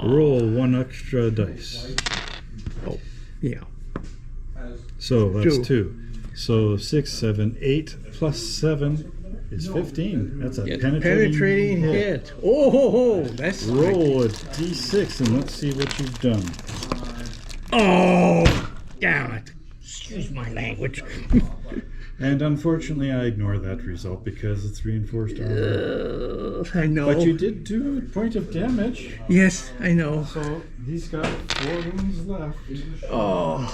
Roll 1 extra dice. Oh, yeah. So that's 2. 2. So 6, 7, 8 plus 7 is 15. That's a Penetrating hit. Oh, that's Roll a d6 and let's see what you've done. Oh, damn it. Excuse my language. And unfortunately, I ignore that result because it's reinforced armor. I know. But you did do a point of damage. Yes, I know. So he's got 4 wounds left. Oh,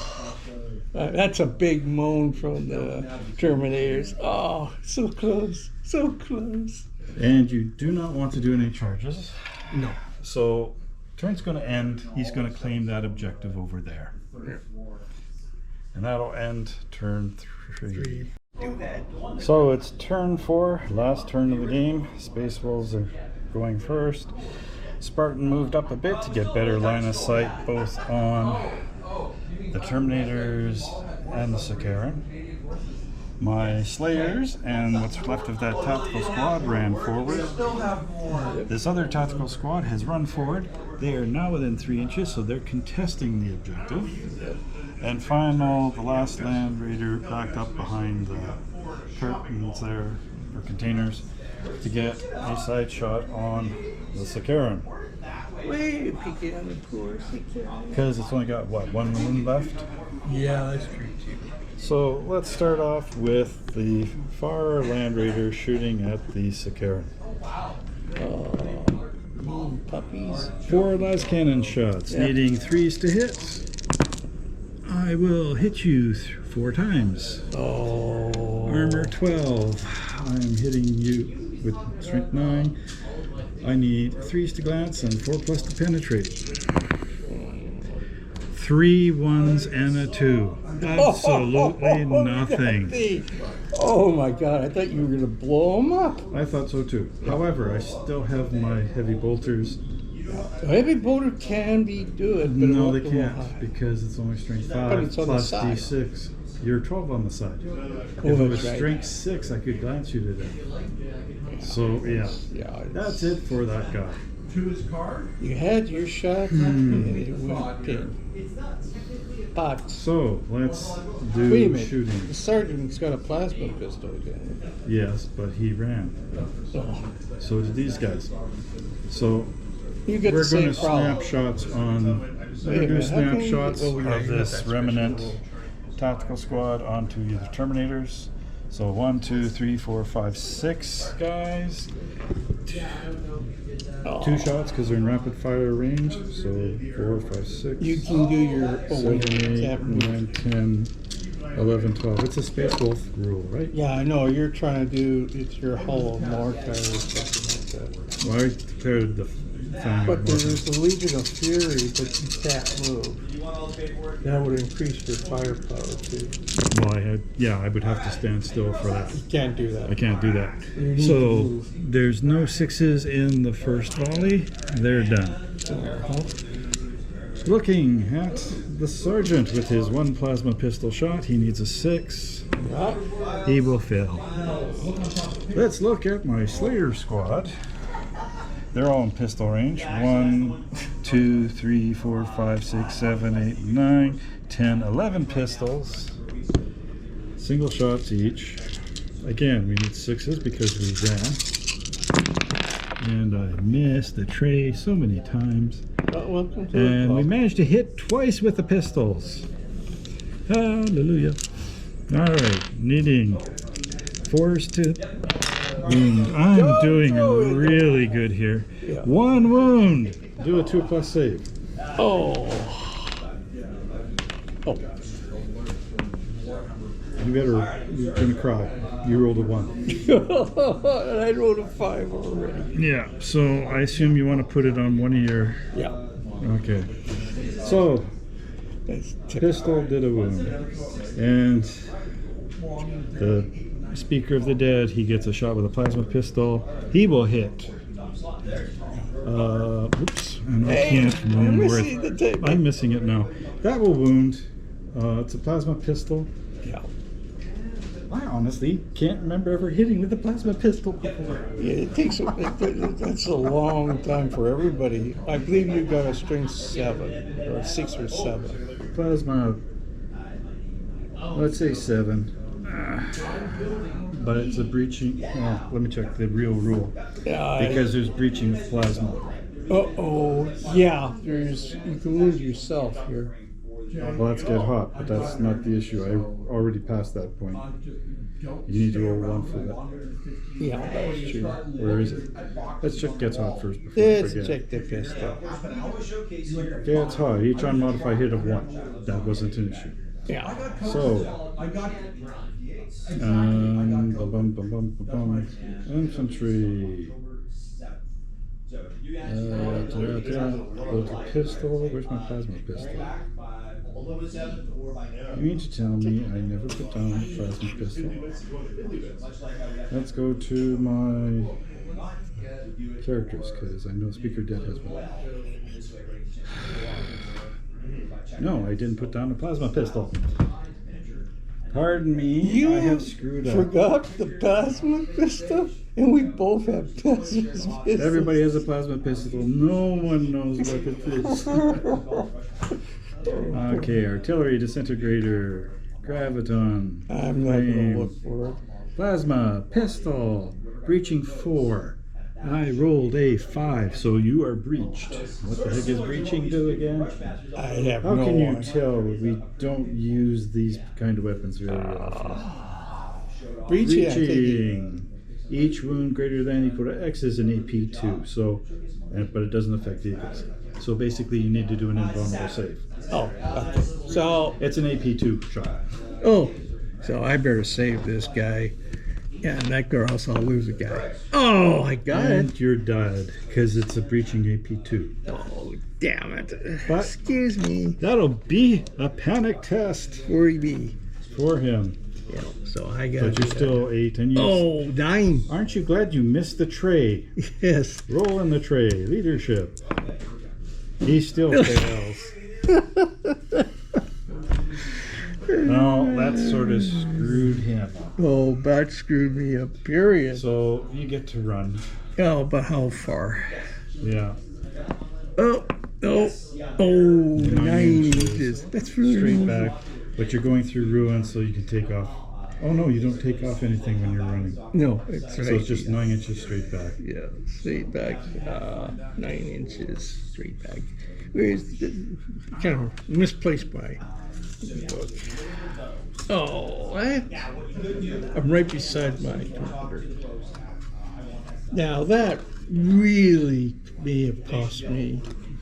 that's a big moan from the Terminators. Oh, so close, so close. And you do not want to do any charges. No. So turn's going to end. He's going to claim that objective over there. And that'll end turn 3. So it's turn 4, last turn of the game. Space Wolves are going first. Spartan moved up a bit to get better line of sight both on the Terminators and the Sakaran. My Slayers and what's left of that tactical squad ran forward. This other tactical squad has run forward. They are now within 3 inches, so they're contesting the objective. And the last Land Raider backed up behind the curtains there, or containers, to get a side shot on the Sakaran. Way peeking on the poor Sakaran. Because it's only got, what, 1 wound left? Yeah, that's true too. So let's start off with the far Land Raider shooting at the Sakaran. Mean puppies. 4 las cannon shots, needing 3s to hit. I will hit you 4 times. Oh. Armor 12. I'm hitting you with strength 9. I need 3s to glance and 4 plus to penetrate. 3 1s and a 2. Absolutely nothing. Oh my god, I thought you were going to blow them up. I thought so too. However, I still have my heavy bolters. A heavy bolter can be good, but No, it they won't go can't high. because it's only strength 5 But it's on the plus side. d6. You're 12 on the side. Oh, If it was that's right. strength 6, I could glance you to death. So yeah, Yeah, that's it for that guy. To his car? You had your shot, and it went pin. But So let's do wait a minute, shooting. the sergeant's got a plasma pistol again. Yes, but he ran. Oh. So did these guys. So You get we're the going same to problem. snapshots on. We're Wait a going to minute, how come you- snapshots oh, yeah, of you this got that remnant special tactical squad onto either Terminators. So 1, 2, 3, 4, 5, 6 guys. 2 shots because they're in rapid fire range. So 4, 5, 6. You can do your 7, 8, tap. 9, 10, 11, 12. It's a Space Wolf rule, right? Yeah, I know. You're trying to do it's your hull mortar or something like that. Well, I declared the family. But there's the Legion of Fury, but you can't move. That would increase your firepower too. Well, I would have to stand still for that. You can't do that. I can't do that. You need to So move. there's no 6s in the first volley. They're done. Looking at the sergeant with his 1 plasma pistol shot, he needs a 6. Yeah. He will fail. Let's look at my Slayer squad. They're all in pistol range. 1, 2, 3, 4, 5, 6, 7, 8, 9, 10, 11 pistols. Single shots each. Again, we need 6s because we ran. And I missed the tray so many times. Welcome to And the we club. managed to hit twice with the pistols. Hallelujah. Alright, needing 4s to wound. I'm doing really good here. Yeah. 1 wound. Do a 2+ save. Oh. Oh. You're gonna cry. You rolled a 1. And I rolled a 5 already. Yeah, so I assume you want to put it on one of your. Yeah. Okay. So, That's typical. pistol did a wound. And the Speaker of the Dead, he gets a shot with a plasma pistol. He will hit. Oops. And I can't I'm remember missing the tape. I'm missing it now. That will wound. It's a plasma pistol. Yeah. I honestly can't remember ever hitting with a plasma pistol before. Yeah, it takes that's a long time for everybody. I believe you got a strength 7 or 6 or 7. Plasma, let's say 7. But it's a breaching. Oh, let me check the real rule. Yeah. Because there's breaching with plasma. Yeah. You can lose yourself here. Well, that's get hot, but that's not the issue. I already passed that point. You need to roll 1 for that. Yeah, that's true. Where is it? Let's check gets hot first before I Let's forget. check the pistol. Gets hot. Each unmodified hit of 1. That wasn't an issue. Yeah. So, infantry. Bolted pistol. Where's my plasma pistol? You mean to tell me I never put down a plasma pistol? Let's go to my characters because I know Speaker Dead has one. No, I didn't put down a plasma pistol. Pardon me, You I have screwed up. forgot the plasma pistol? And we both have plasma pistols. Everybody has a plasma pistol. No one knows what it is. Okay, artillery, disintegrator, graviton. I'm not going flame, to look for it. Plasma, pistol, breaching 4. I rolled a 5, so you are breached. What the heck is breaching do again? I have How no can you idea. tell we don't use these kind of weapons very often? Breaching, I think it- Breaching. Each wound greater than equal to X is an AP2, so, but it doesn't affect vehicles. So basically, you need to do an invulnerable save. Oh, okay. So, It's an AP2 shot. so I better save this guy. And that girl, else I'll lose a guy. Oh, I got And it. you're dead because it's a breaching AP2. Oh, damn it. But- Excuse me. That'll be a panic test 40B. for him. Yeah, so I got But you're still 8, and you. Oh, 9. Aren't you glad you missed the tray? Yes. Roll in the tray. Leadership. He still fails. No, that sort of screwed him up. Oh, that screwed me up, period. So you get to run. Oh, but how far? Yeah. Oh, 9 inches. That's really Straight back. But you're going through ruins, so you can take off Oh no, you don't take off anything when you're running. No, it's right. So it's just 9 inches straight back. Yeah, straight back, 9 inches straight back. Where's kind of misplaced my book. Oh, I'm right beside my computer. Now that really may have cost me.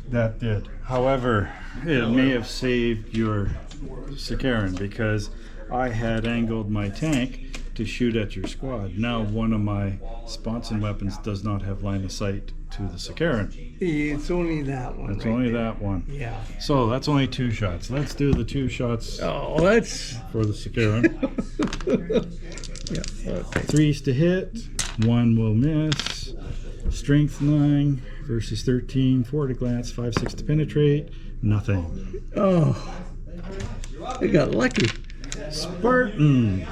That did. However, it may have saved your Sicaran because I had angled my tank to shoot at your squad. Now one of my sponson weapons does not have line of sight to the Sicaran. It's only that one. It's right only there. that one. Yeah. So that's only 2 shots. Let's do the 2 shots Oh, that's. for the Sicaran. Yeah. Okay. 3's to hit, 1 will miss. Strength 9 versus 13, 4 to glance, 5, 6 to penetrate, nothing. Oh, I got lucky. Spartan,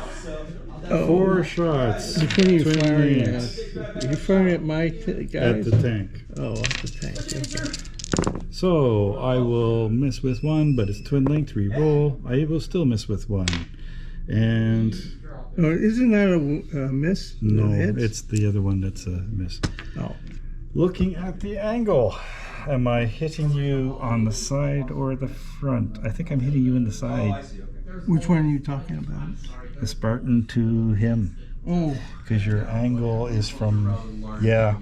Oh. 4 shots. Which one are you Twin firing lanes. at? Are you firing at my guys? At the tank. Oh, at the tank. Okay. So I will miss with 1, but it's twin linked, re-roll. I will still miss with 1. And Oh, isn't that a miss? no, Hits? it's the other one that's a miss. Oh. Looking at the angle, am I hitting you on the side or the front? I think I'm hitting you in the side. Which one are you talking about? The Spartan to him. Oh, Because your angle is from, yeah,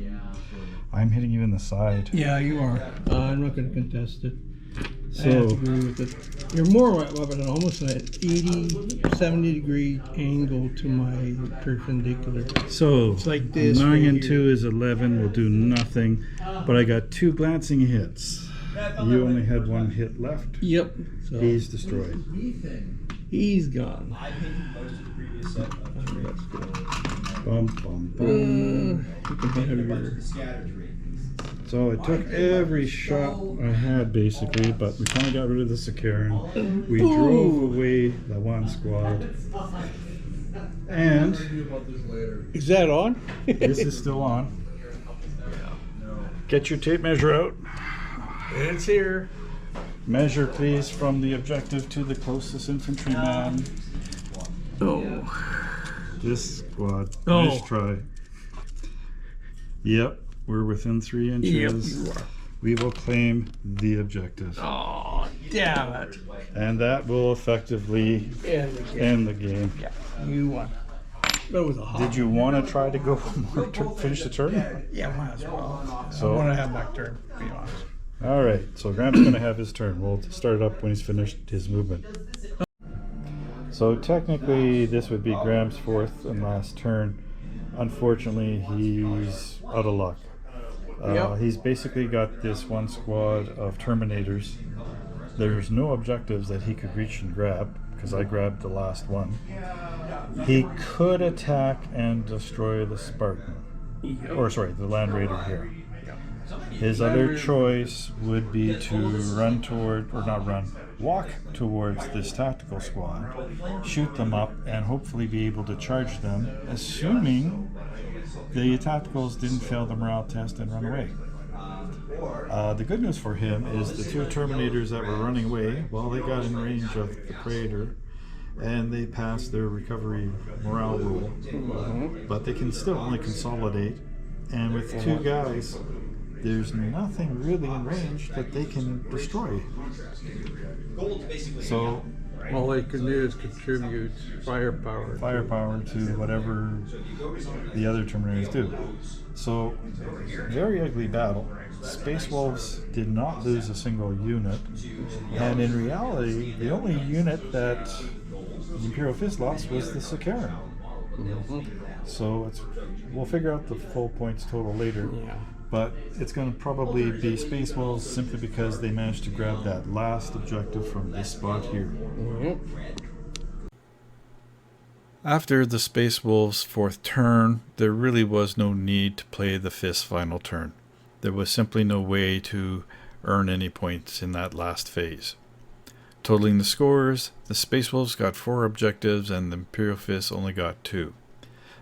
I'm hitting you in the side. yeah, you are. I'm not going to contest it. I So, have to agree with it. You're more of an almost an 80, 70 degree angle to my perpendicular. so It's like this 9 right and here. 2 is 11, will do nothing. But I got 2 glancing hits. You only had 1 hit left. Yep. So He's destroyed. he's gone. I painted most of the previous set of That's good. Bum, bum, bum. You can have a bunch your. of the scatter tree. So I took every shot I had basically, but we finally got rid of the Sicaran. We drove away the 1 squad. And Is that on? this is still on. Get your tape measure out. It's here. Measure please from the objective to the closest infantryman. Oh. This squad. Oh. Nice try. Yep, we're within 3 Yep, inches. you are. We will claim the objective. Oh, damn it. And that will effectively And again. end the game. Yeah, you won. That was a hot. Did you want to try to go one more turn, finish the turn? Yeah, might as well. So- I want to have my turn, to be honest. All right, so Graham's going to have his turn. We'll start it up when he's finished his movement. So technically, this would be Graham's 4th and last turn. Unfortunately, he's out of luck. Yep. He's basically got this 1 squad of Terminators. There's no objectives that he could reach and grab, because I grabbed the last one. He could attack and destroy the Spartan. Or sorry, the Land Raider here. His other choice would be to run toward, or not run, walk towards this tactical squad, shoot them up, and hopefully be able to charge them, assuming the tacticals didn't fail the morale test and run away. The good news for him is the 2 Terminators that were running away, well, they got in range of the Praetor, and they passed their recovery morale rule, but they can still only consolidate, and with 2 guys, there's nothing really in range that they can destroy. Gold's basically So All they can do is contribute firepower. to whatever the other Terminators do. So very ugly battle. Space Wolves did not lose a single unit, and in reality, the only unit that the Imperial Fist lost was the Sicaran. So we'll figure out the full points total later. Yeah. But it's going to probably be Space Wolves simply because they managed to grab that last objective from this spot here. After the Space Wolves' 4th turn, there really was no need to play the Fist's final turn. There was simply no way to earn any points in that last phase. Totaling the scores, the Space Wolves got 4 objectives and the Imperial Fist only got 2.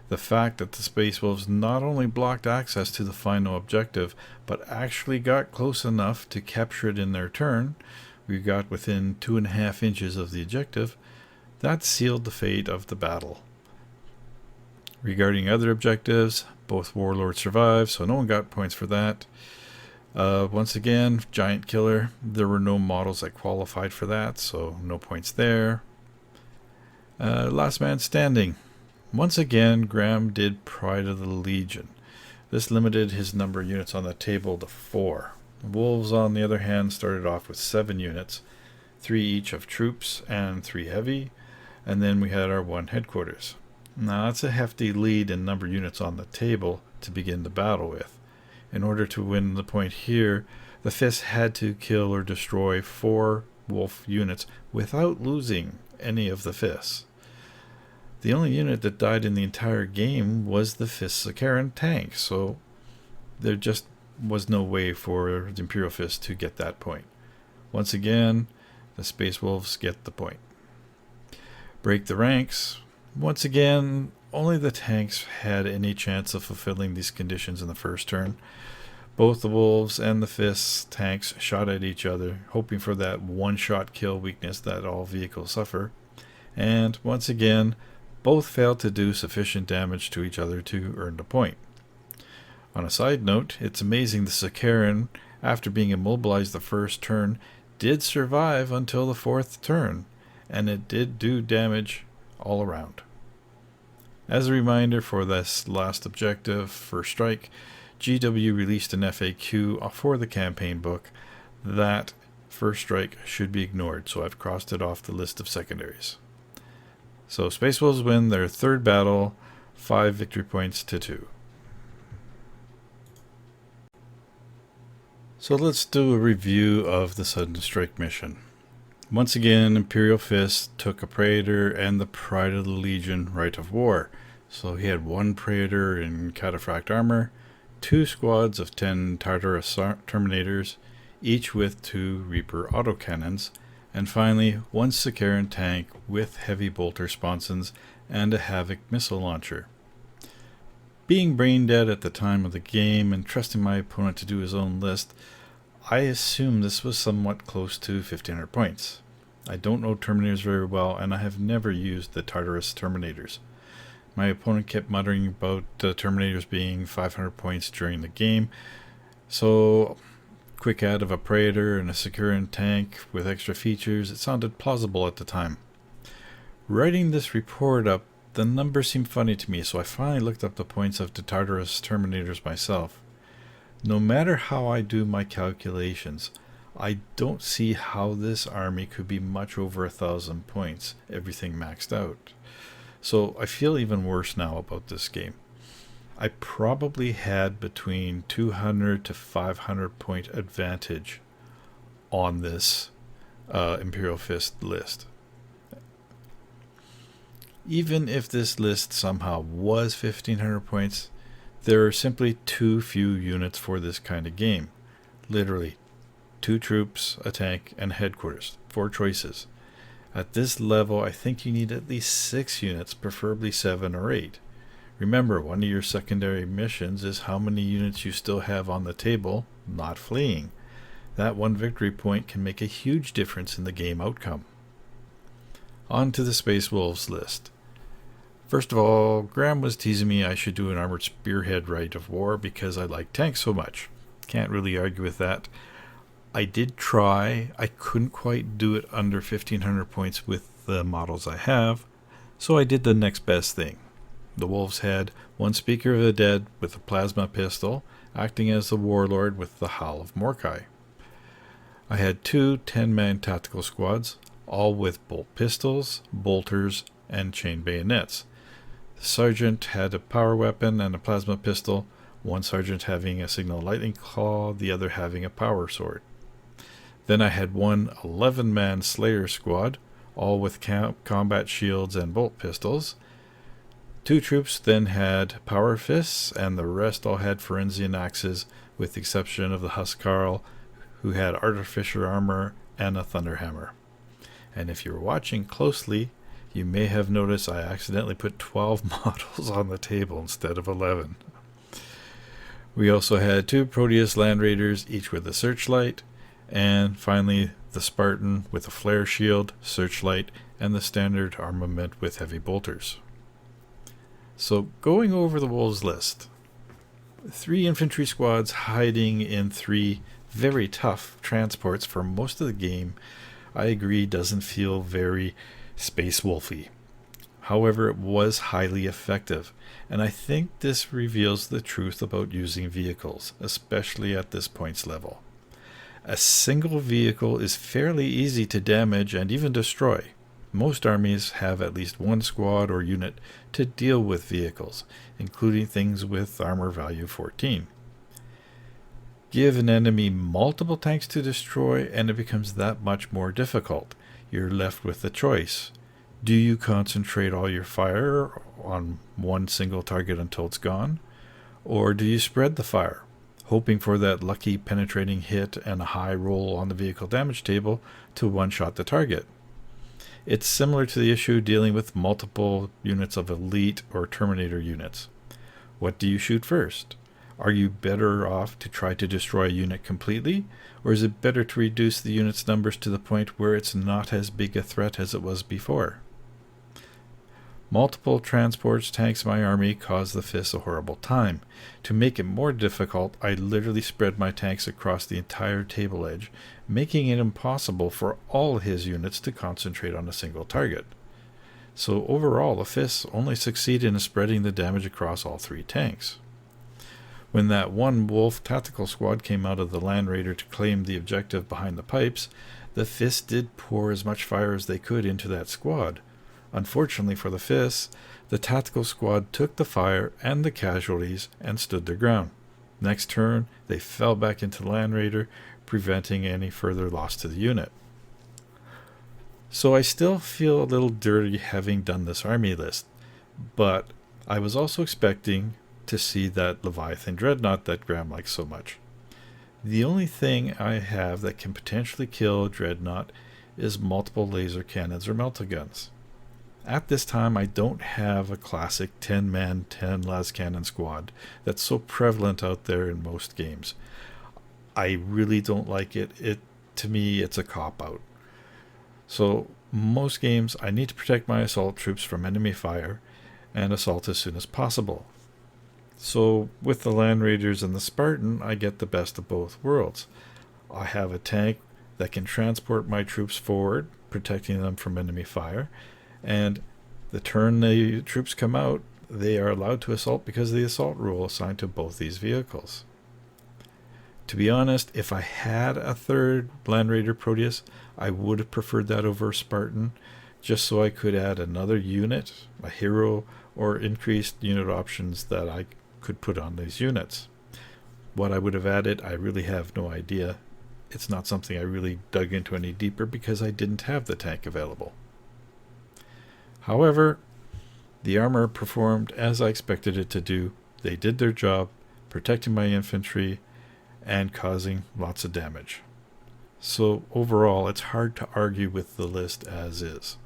The fact that the Space Wolves not only blocked access to the final objective, but actually got close enough to capture it in their turn, we got within 2.5 inches of the objective, that sealed the fate of the battle. Regarding other objectives, both warlords survived, so no one got points for that. Once again, Giant Killer, there were no models that qualified for that, so no points there. Last Man Standing. Once again, Graham did Pride of the Legion. This limited his number of units on the table to 4. Wolves, on the other hand, started off with 7 units, 3 each of troops and 3 heavy, and then we had our 1 headquarters. Now that's a hefty lead in number of units on the table to begin the battle with. In order to win the point here, the Fists had to kill or destroy 4 wolf units without losing any of the Fists. The only unit that died in the entire game was the Fist Sicaran tank, so there just was no way for the Imperial Fist to get that point. Once again, the Space Wolves get the point. Break the ranks. Once again, only the tanks had any chance of fulfilling these conditions in the first turn. Both the Wolves and the Fists tanks shot at each other, hoping for that one-shot kill weakness that all vehicles suffer. And once again, both failed to do sufficient damage to each other to earn the point. On a side note, it's amazing the Sicaran, after being immobilized the first turn, did survive until the 4th turn, and it did do damage all around. As a reminder for this last objective, First Strike, GW released an FAQ for the campaign book that First Strike should be ignored, so I've crossed it off the list of secondaries. So Space Wolves win their 3rd battle, 5 victory points to 2. So let's do a review of the Sudden Strike mission. Once again, Imperial Fist took a Praetor and the Pride of the Legion Rite of War. So he had 1 Praetor in Cataphract armor, 2 squads of 10 Tartarus Terminators, each with 2 Reaper autocannons, and finally 1 Sicaran tank with heavy bolter sponsons and a Havoc missile launcher. Being brain dead at the time of the game and trusting my opponent to do his own list, I assume this was somewhat close to 1500 points. I don't know Terminators very well, and I have never used the Tartarus Terminators. My opponent kept muttering about the Terminators being 500 points during the game, so quick add of a Praetor and a Sicaran tank with extra features, it sounded plausible at the time. Writing this report up, the numbers seemed funny to me, so I finally looked up the points of the Tartarus Terminators myself. No matter how I do my calculations, I don't see how this army could be much over 1,000 points, everything maxed out. So I feel even worse now about this game. I probably had between 200 to 500 point advantage on this Imperial Fist list. Even if this list somehow was 1500 points, there are simply too few units for this kind of game. Literally, 2 troops, a tank, and headquarters. 4 choices. At this level, I think you need at least 6 units, preferably 7 or 8. Remember, one of your secondary missions is how many units you still have on the table, not fleeing. That 1 victory point can make a huge difference in the game outcome. On to the Space Wolves list. First of all, Graham was teasing me I should do an Armored Spearhead Rite of War because I like tanks so much. Can't really argue with that. I did try. I couldn't quite do it under 1500 points with the models I have, so I did the next best thing. The Wolves had 1 Speaker of the Dead with a plasma pistol, acting as the Warlord with the Howl of Mordecai. I had 2 10-man tactical squads, all with bolt pistols, bolters, and chain bayonets. The sergeant had a power weapon and a plasma pistol, 1 sergeant having a signal lightning claw, the other having a power sword. Then I had 1 11-man Slayer squad, all with combat shields and bolt pistols. 2 troops then had power fists, and the rest all had Forensian axes, with the exception of the Huskarl, who had artificer armor and a thunderhammer. And if you were watching closely, you may have noticed I accidentally put 12 models on the table instead of 11. We also had 2 Proteus Land Raiders, each with a searchlight, and finally the Spartan with a flare shield, searchlight, and the standard armament with heavy bolters. So going over the Wolves list. 3 infantry squads hiding in 3 very tough transports for most of the game, I agree, doesn't feel very Space Wolfy. However, it was highly effective, and I think this reveals the truth about using vehicles, especially at this points level. A single vehicle is fairly easy to damage and even destroy. Most armies have at least one squad or unit to deal with vehicles, including things with armor value 14. Give an enemy multiple tanks to destroy and it becomes that much more difficult. You're left with a choice. Do you concentrate all your fire on one single target until it's gone? Or do you spread the fire, hoping for that lucky penetrating hit and a high roll on the vehicle damage table to one-shot the target? It's similar to the issue dealing with multiple units of elite or Terminator units. What do you shoot first? Are you better off to try to destroy a unit completely, or is it better to reduce the unit's numbers to the point where it's not as big a threat as it was before? Multiple transports tanks my army cause the Fists a horrible time. To make it more difficult, I literally spread my tanks across the entire table edge, making it impossible for all his units to concentrate on a single target. So overall, the Fists only succeed in spreading the damage across all 3 tanks. When that one Wolf tactical squad came out of the Land Raider to claim the objective behind the pipes, the Fists did pour as much fire as they could into that squad. Unfortunately for the Fists, the tactical squad took the fire and the casualties and stood their ground. Next turn, they fell back into the Land Raider, preventing any further loss to the unit. So I still feel a little dirty having done this army list, but I was also expecting to see that Leviathan Dreadnought that Graham likes so much. The only thing I have that can potentially kill Dreadnought is multiple laser cannons or melta-guns. At this time, I don't have a classic 10-man, 10 las cannon squad that's so prevalent out there in most games. I really don't like it. To me, it's a cop-out. So, most games, I need to protect my assault troops from enemy fire and assault as soon as possible. So, with the Land Raiders and the Spartan, I get the best of both worlds. I have a tank that can transport my troops forward, protecting them from enemy fire, and the turn the troops come out, they are allowed to assault because of the assault rule assigned to both these vehicles. To be honest, if I had a third Land Raider Proteus, I would have preferred that over Spartan, just so I could add another unit, a hero, or increased unit options that I could put on these units. What I would have added, I really have no idea. It's not something I really dug into any deeper because I didn't have the tank available. However, the armor performed as I expected it to do. They did their job, protecting my infantry and causing lots of damage. So overall, it's hard to argue with the list as is.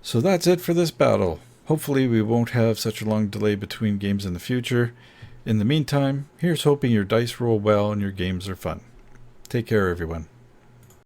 So that's it for this battle. Hopefully we won't have such a long delay between games in the future. In the meantime, here's hoping your dice roll well and your games are fun. Take care, everyone.